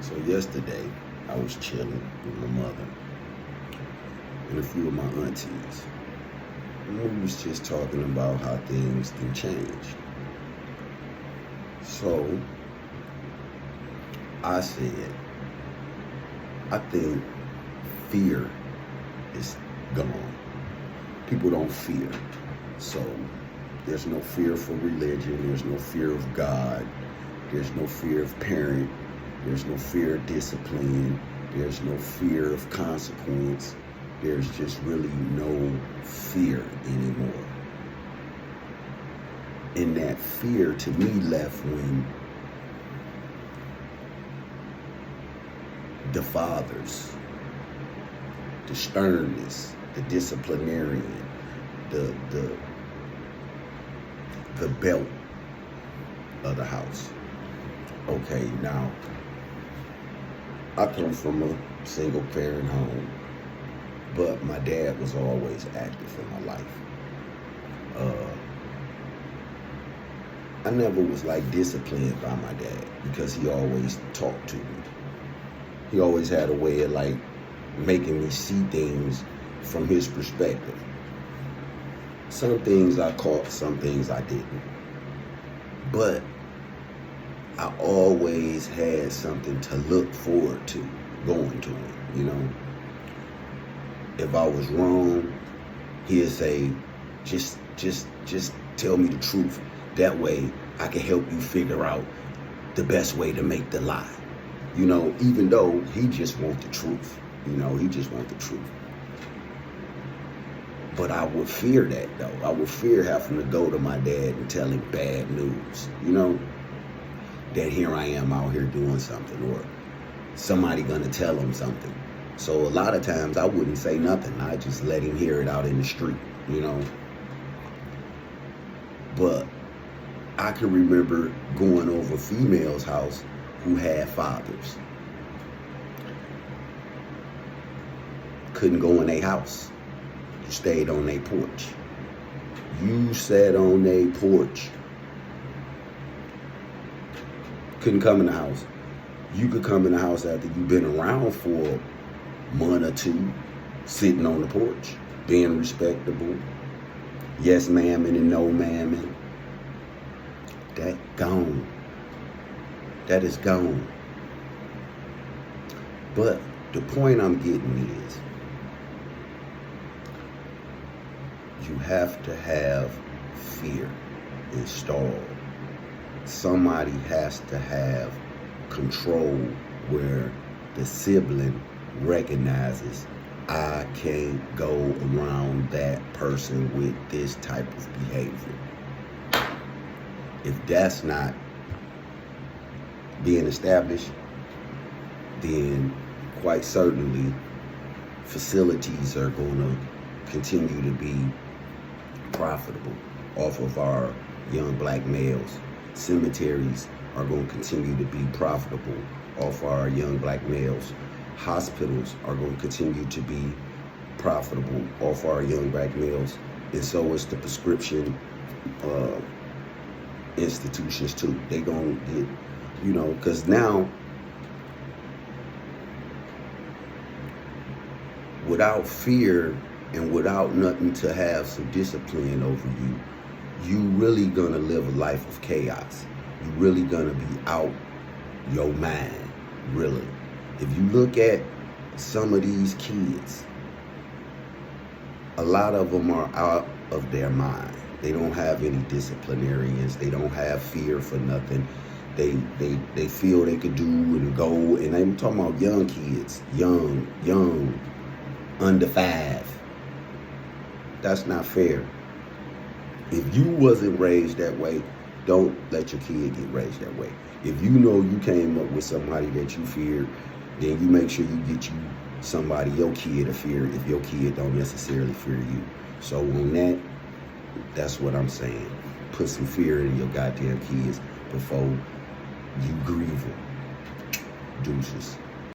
So yesterday, I was chilling with my mother and a few of my aunties. And we was just talking about how things can change. So I said, I think fear is gone. People don't fear. So there's no fear for religion. There's no fear of God. There's no fear of parent. There's no fear of discipline. There's no fear of consequence. There's just really no fear anymore. And that fear to me left when the fathers, the sternness, the disciplinarian, the belt of the house. Okay, now I come from a single parent home, but my dad was always active in my life. I never was like disciplined by my dad because he always talked to me. He always had a way of like making me see things from his perspective. Some things I caught, some things I didn't. But I always had something to look forward to going to him, you know. If I was wrong, he'd say, just tell me the truth. That way I can help you figure out the best way to make the lie. You know, even though he just wants the truth. You know, he just wants the truth. But I would fear that, though. I would fear having to go to my dad and tell him bad news, you know, that here I am out here doing something or somebody gonna tell him something. So a lot of times I wouldn't say nothing. I just let him hear it out in the street, you know. But I can remember going over a female's house who had fathers. Couldn't go in their house. You stayed on their porch. You sat on their porch. Couldn't come in the house. You could come in the house after you've been around for a month or two, sitting on the porch, being respectable. Yes, ma'am, and no, ma'am. That gone. That is gone. But the point I'm getting is, you have to have fear installed. Somebody has to have control where the sibling recognizes, I can't go around that person with this type of behavior. If that's not being established, then quite certainly facilities are going to continue to be profitable off of our young black males. Cemeteries are going to continue to be profitable off our young black males. Hospitals are going to continue to be profitable off our young black males. And so is the prescription institutions too. They going to get, you know, because now, without fear and without nothing to have some discipline over you, you really gonna live a life of chaos. You really gonna be out your mind, really. If you look at some of these kids, a lot of them are out of their mind. They don't have any disciplinarians. They don't have fear for nothing. They feel they could do and go. And I'm talking about young kids, young, under 5. That's not fair. If you wasn't raised that way, don't let your kid get raised that way. If you know you came up with somebody that you feared, then you make sure you get you somebody, your kid, to fear if your kid don't necessarily fear you. So on that, that's what I'm saying. Put some fear in your goddamn kids before you grieve them. Deuces.